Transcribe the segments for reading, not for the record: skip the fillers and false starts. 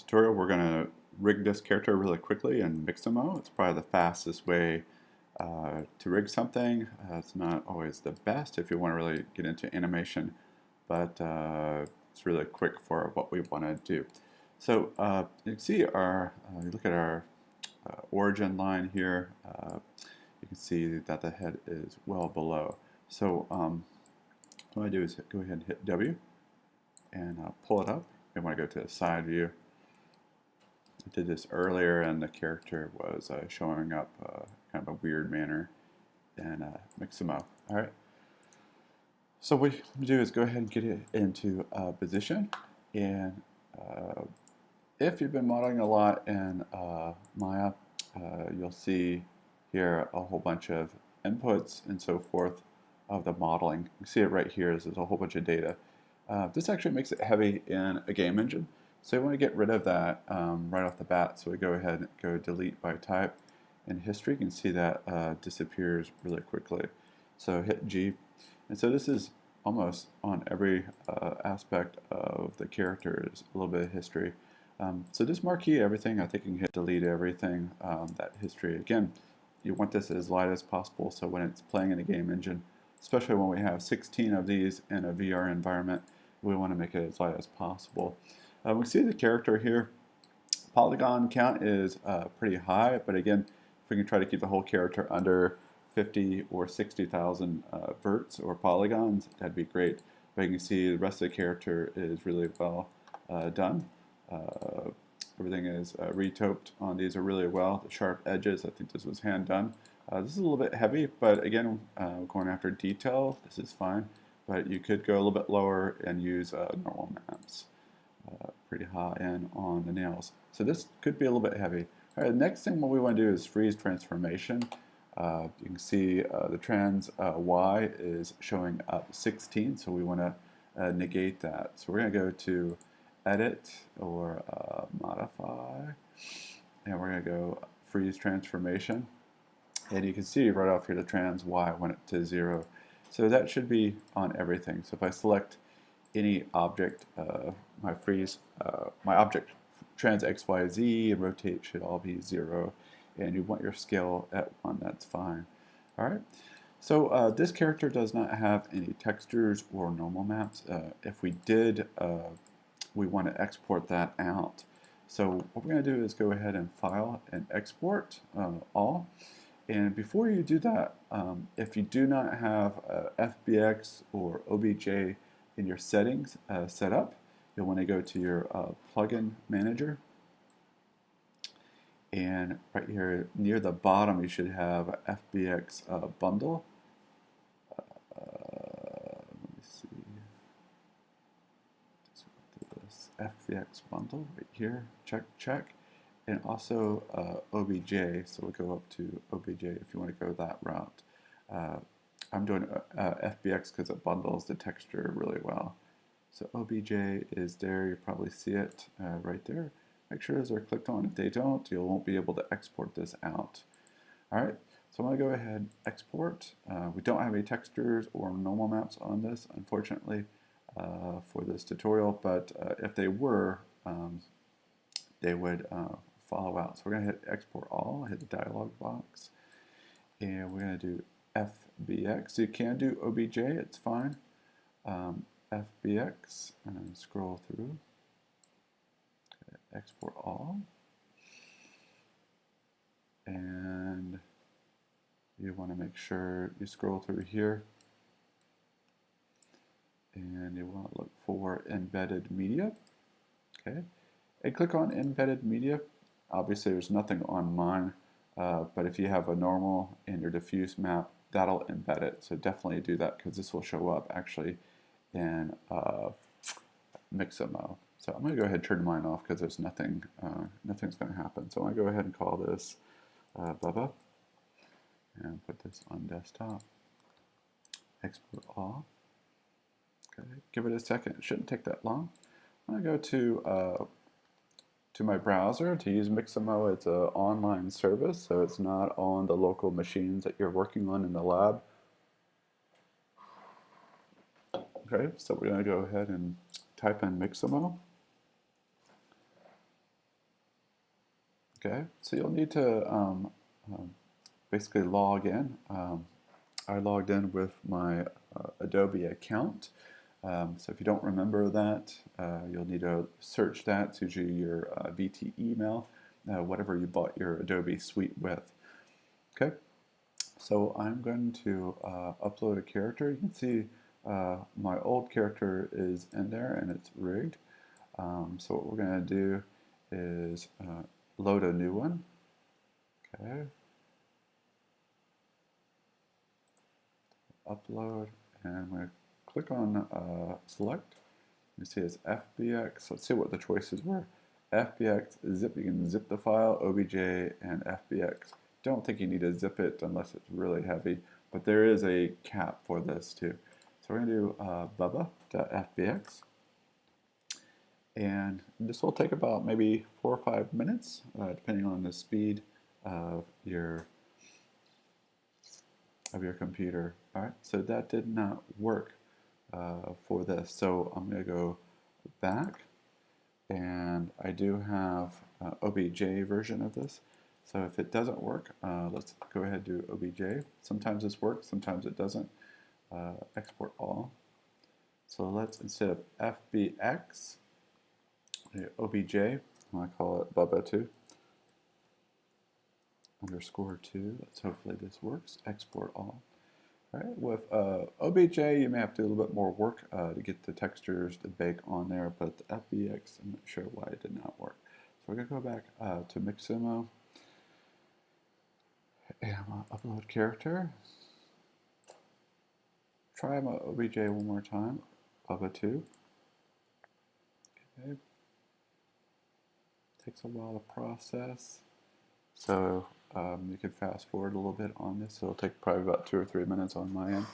tutorial, we're going to rig this character really quickly in Mixamo. It's probably the fastest way to rig something. It's not always the best if you want to really get into animation, but it's really quick for what we want to do. So you can see you look at our origin line here, you can see that the head is well below. So what I do is go ahead and hit W and pull it up. We want to go to the side view. I did this earlier and the character was showing up kind of a weird manner in Mixamo. Alright, so what we do is go ahead and get it into position, and if you've been modeling a lot in Maya, you'll see here a whole bunch of inputs and so forth of the modeling. You can see it right here. There's a whole bunch of data. This actually makes it heavy in a game engine, so we want to get rid of that right off the bat. So we go ahead and go delete by type. In history, you can see that disappears really quickly. So hit G, and so this is almost on every aspect of the character is a little bit of history. So just marquee everything. I think you can hit delete everything, that history. Again, you want this as light as possible, so when it's playing in a game engine, especially when we have 16 of these in a VR environment, we want to make it as light as possible. We see the character here. Polygon count is pretty high, but again, if we can try to keep the whole character under 50 or 60,000 verts or polygons, that'd be great. But you can see the rest of the character is really well done. Everything is retoped on these are really well. The sharp edges, I think this was hand done. This is a little bit heavy, but again, going after detail, this is fine. But you could go a little bit lower and use normal maps. Pretty high end on the nails. So this could be a little bit heavy. All right, the next thing what we want to do is freeze transformation. You can see the trans Y is showing up 16, so we want to negate that. So we're going to go to edit or modify, and we're going to go freeze transformation. And you can see right off here the trans Y went to 0. So that should be on everything. So if I select any object, my object trans X, Y, Z and rotate should all be 0. And you want your scale at 1, that's fine. Alright, so this character does not have any textures or normal maps. If we did, we want to export that out. So what we're going to do is go ahead and file and export all. And before you do that, if you do not have FBX or OBJ in your settings set up, you'll want to go to your plugin manager. And right here near the bottom, you should have FBX bundle. Let me see. This FBX bundle right here. Check, check. And also OBJ. So we'll go up to OBJ if you want to go that route. I'm doing FBX because it bundles the texture really well. So OBJ is there. You probably see it right there. Make sure those are clicked on. If they don't, you won't be able to export this out. All right, so I'm going to go ahead and export. We don't have any textures or normal maps on this, unfortunately, for this tutorial, but if they were, they would follow out. So we're going to hit export all, hit the dialog box, and we're going to do FBX. So you can do OBJ, it's fine. FBX, and scroll through. Export all, and you want to make sure you scroll through here, and you want to look for embedded media. Okay, and click on embedded media. Obviously there's nothing on mine, but if you have a normal and your diffuse map, that'll embed it, so definitely do that because this will show up actually in Mixamo. So I'm going to go ahead and turn mine off because there's nothing's going to happen. So I'm going to go ahead and call this Bubba and put this on desktop. Export all. Okay, give it a second. It shouldn't take that long. I'm going to go to my browser to use Mixamo. It's an online service, so it's not on the local machines that you're working on in the lab. Okay, so we're going to go ahead and type in Mixamo. Okay, so you'll need to basically log in. I logged in with my Adobe account. So if you don't remember that, you'll need to search that. It's usually your VT email, whatever you bought your Adobe suite with. Okay, so I'm going to upload a character. You can see my old character is in there and it's rigged. So what we're going to do is load a new one. Okay, upload, and I'm going to click on select. You see it's FBX. Let's see what the choices were. FBX, zip, you can zip the file, OBJ, and FBX. Don't think you need to zip it unless it's really heavy, but there is a cap for this too. So we're going to do bubba.fbx, and this will take about maybe 4 or 5 minutes, depending on the speed of your computer. All right, so that did not work for this. So I'm going to go back, and I do have OBJ version of this. So if it doesn't work, let's go ahead and do OBJ. Sometimes this works, sometimes it doesn't. Export all. So let's, instead of FBX, OBJ, I'm going to call it Bubba2 _2. Let's hopefully this works. Export all. All right, with OBJ, you may have to do a little bit more work to get the textures to bake on there, but the FBX, I'm not sure why it did not work. So we're going to go back to Mixamo, and I'm going to upload character. Try my OBJ one more time, Bubba2. Okay. Takes a while to process. So you can fast forward a little bit on this. It'll take probably about 2 or 3 minutes on my end.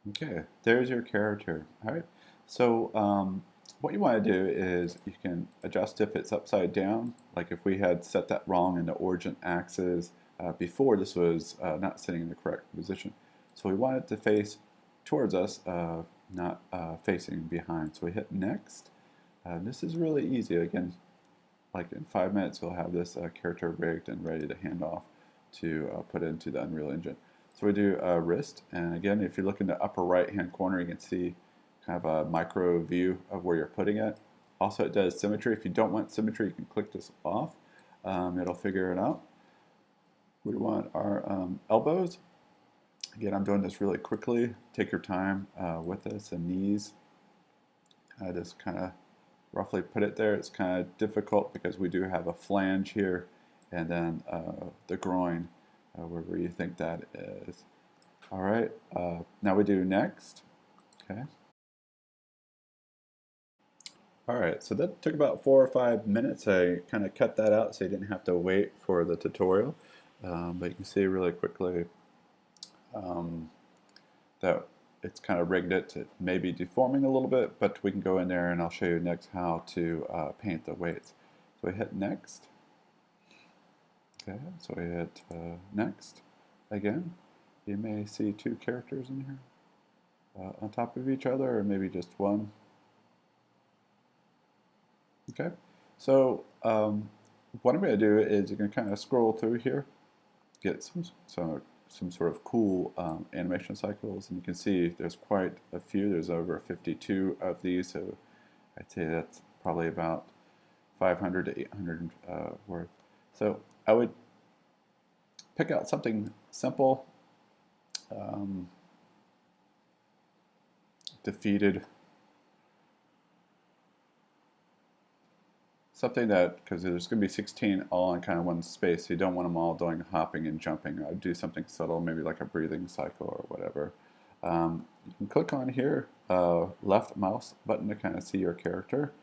Okay, there's your character. All right. So what you want to do is you can adjust if it's upside down. Like if we had set that wrong in the origin axis before, this was not sitting in the correct position. So we want it to face towards us, not facing behind. So we hit next. This is really easy. Again, like in 5 minutes, we'll have this character rigged and ready to hand off to put into the Unreal Engine. So we do wrist, and again, if you look in the upper right-hand corner, you can see kind of a micro view of where you're putting it. Also, it does symmetry. If you don't want symmetry, you can click this off. It'll figure it out. We want our elbows. Again, I'm doing this really quickly. Take your time with this, and knees. I just kind of roughly put it there. It's kind of difficult because we do have a flange here, and then the groin, wherever you think that is. All right, now we do next. Okay. All right, so that took about 4 or 5 minutes. I kind of cut that out so you didn't have to wait for the tutorial. But you can see really quickly that it's kind of rigged it to maybe deforming a little bit, but we can go in there and I'll show you next how to paint the weights. So we hit next. Okay, so we hit next again. You may see 2 characters in here on top of each other, or maybe just one. Okay, so what I'm going to do is you can kind of scroll through here, get some sort of cool animation cycles, and you can see there's quite a few. There's over 52 of these, so I'd say that's probably about 500 to 800 worth. So I would pick out something simple, defeated, something that, because there's going to be 16 all in kind of one space, so you don't want them all doing hopping and jumping. I'd do something subtle, maybe like a breathing cycle or whatever. You can click on here, left mouse button to kind of see your character.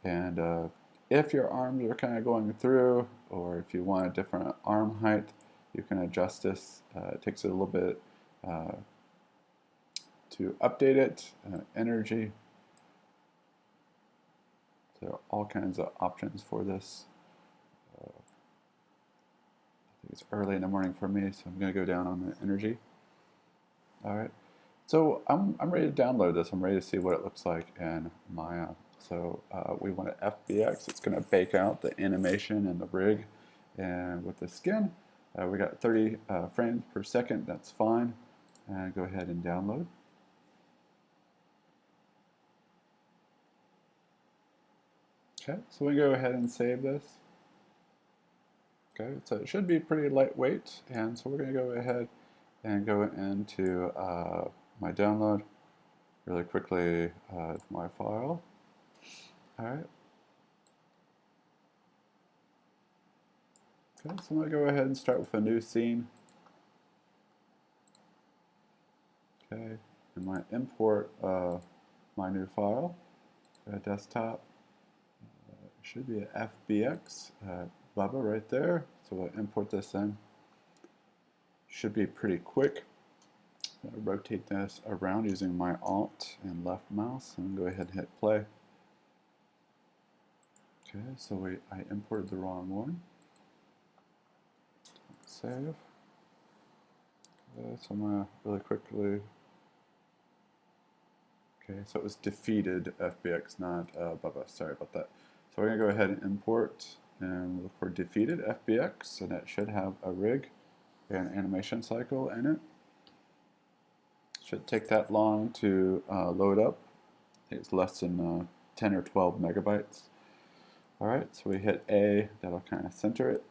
And if your arms are kind of going through, or if you want a different arm height, you can adjust this. It takes it a little bit to update it, energy. There are all kinds of options for this. I think it's early in the morning for me, so I'm going to go down on the energy. All right, So I'm ready to download this. I'm ready to see what it looks like in Maya. So we want an FBX. It's going to bake out the animation and the rig. And with the skin, we got 30 frames per second. That's fine. And go ahead and download. Okay, so we go ahead and save this. Okay, so it should be pretty lightweight. And so we're going to go ahead and go into my download really quickly, my file. All right. Okay, so I'm going to go ahead and start with a new scene. Okay, and my import my new file, desktop. Should be an FBX, Bubba right there. So we'll import this in. Should be pretty quick. I'm going to rotate this around using my Alt and left mouse and go ahead and hit play. Okay, so I imported the wrong one. Save. So I'm going to really quickly. Okay, so it was defeated FBX, not Bubba. Sorry about that. So we're going to go ahead and import and look for defeated FBX, and it should have a rig and animation cycle in it. Should take that long to load up. I think it's less than 10 or 12 megabytes. All right, so we hit A, that'll kind of center it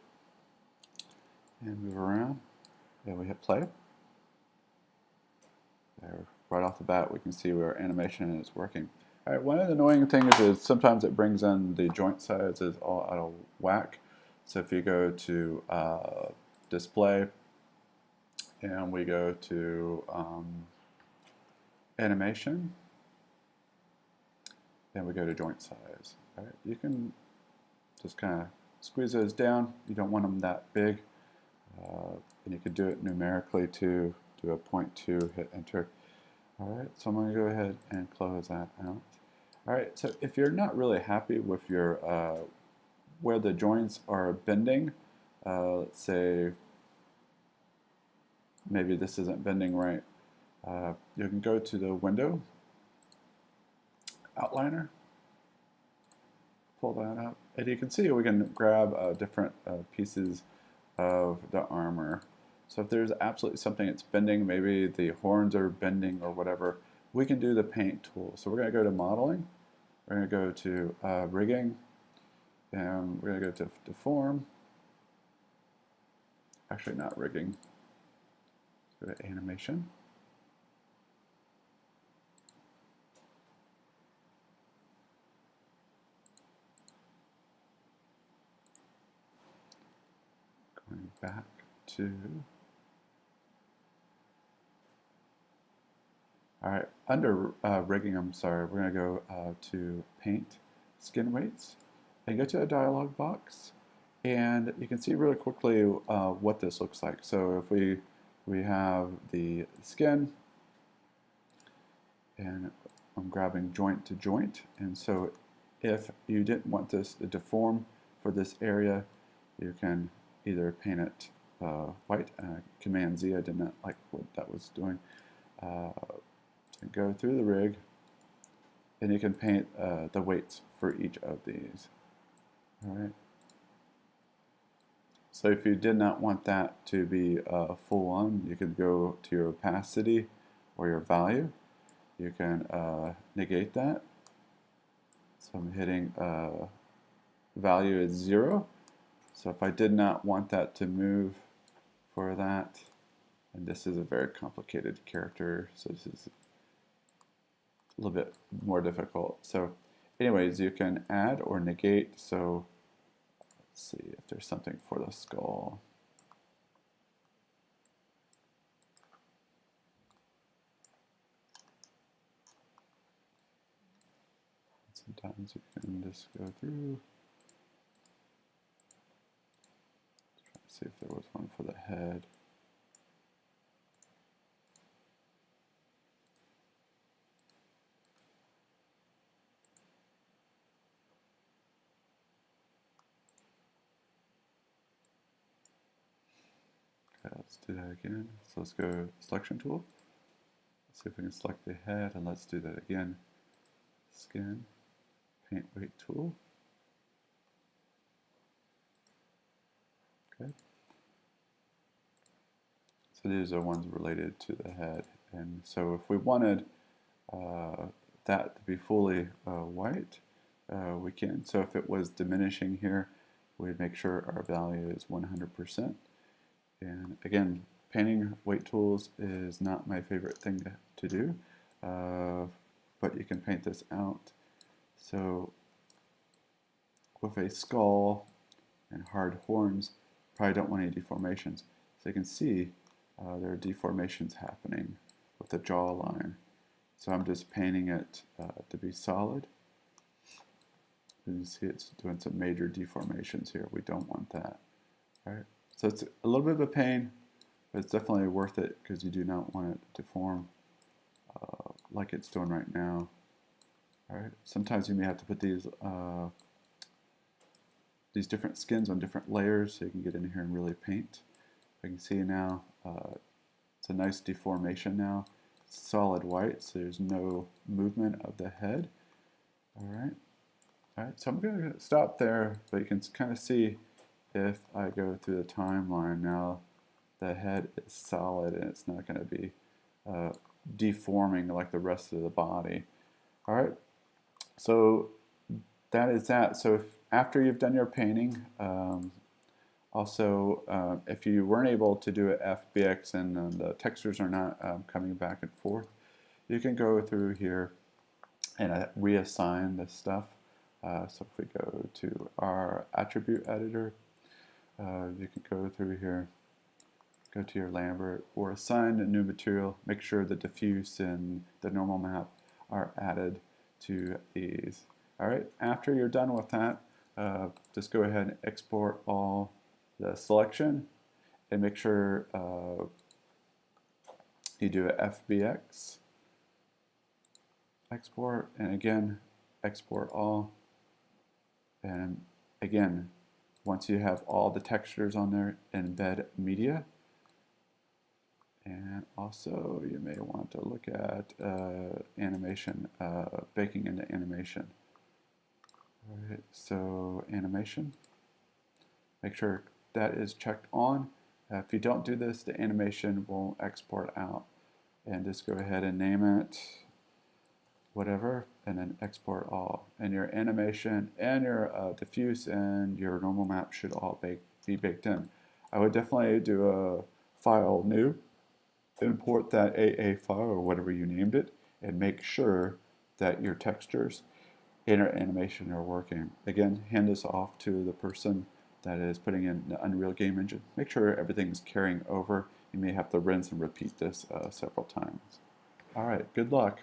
and move around. And we hit play. There, right off the bat, we can see where animation is working. All right, one of the annoying things is sometimes it brings in the joint sizes all out of whack. So if you go to display and we go to animation and we go to joint size, all right, you can just kind of squeeze those down. You don't want them that big. And you could do it numerically too. Do a 0.2, hit enter. All right, so I'm going to go ahead and close that out. All right, so if you're not really happy with your where the joints are bending, let's say maybe this isn't bending right, you can go to the window, outliner, pull that up, and you can see we can grab different pieces of the armor. So if there's absolutely something that's bending, maybe the horns are bending or whatever, we can do the paint tool. So we're going to go to modeling, we're going to go to rigging, and we're going to go to deform. Actually, not rigging. Go to animation. Going back to. All right, under rigging, I'm sorry, we're going to go to paint, skin weights, and go to a dialog box. And you can see really quickly what this looks like. So if we have the skin, and I'm grabbing joint to joint. And so if you didn't want this to deform for this area, you can either paint it white, Command Z, I did not like what that was doing. Go through the rig, and you can paint the weights for each of these. All right. So if you did not want that to be full on, you could go to your opacity or your value. You can negate that. So I'm hitting value is 0. So if I did not want that to move for that, and this is a very complicated character, so this is a little bit more difficult. So anyways, you can add or negate. So let's see if there's something for the skull. Sometimes you can just go through. Try to see if there was one for the head. Okay, let's do that again. So let's go selection tool, See if we can select the head, and let's do that again. Skin, paint weight tool. Okay. So these are ones related to the head. And so if we wanted that to be fully white, we can. So if it was diminishing here, we'd make sure our value is 100%. And again, painting weight tools is not my favorite thing to do, but you can paint this out. So with a skull and hard horns, probably don't want any deformations. So you can see there are deformations happening with the jawline. So I'm just painting it to be solid. You can see it's doing some major deformations here. We don't want that. All right. So it's a little bit of a pain, but it's definitely worth it because you do not want it to deform like it's doing right now. All right. Sometimes you may have to put these different skins on different layers so you can get in here and really paint. You can see now it's a nice deformation now. It's solid white, so there's no movement of the head. All right. All right, so I'm going to stop there, but you can kind of see if I go through the timeline now, the head is solid and it's not going to be deforming like the rest of the body. All right, so that is that. So if after you've done your painting, also if you weren't able to do it FBX and the textures are not coming back and forth, you can go through here and reassign this stuff. So if we go to our attribute editor, you can go through here, go to your Lambert, or assign a new material. Make sure the diffuse and the normal map are added to these. All right, after you're done with that, just go ahead and export all the selection and make sure you do a FBX export, and again, export all. And again, once you have all the textures on there, embed media. And also you may want to look at animation, baking into animation. All right, so animation, make sure that is checked on. If you don't do this, the animation won't export out. And just go ahead and name it whatever, and then export all. And your animation and your diffuse and your normal map should all be baked in. I would definitely do a file new, import that AA file or whatever you named it, and make sure that your textures and your animation are working. Again, hand this off to the person that is putting in the Unreal Game Engine. Make sure everything's carrying over. You may have to rinse and repeat this several times. All right, good luck.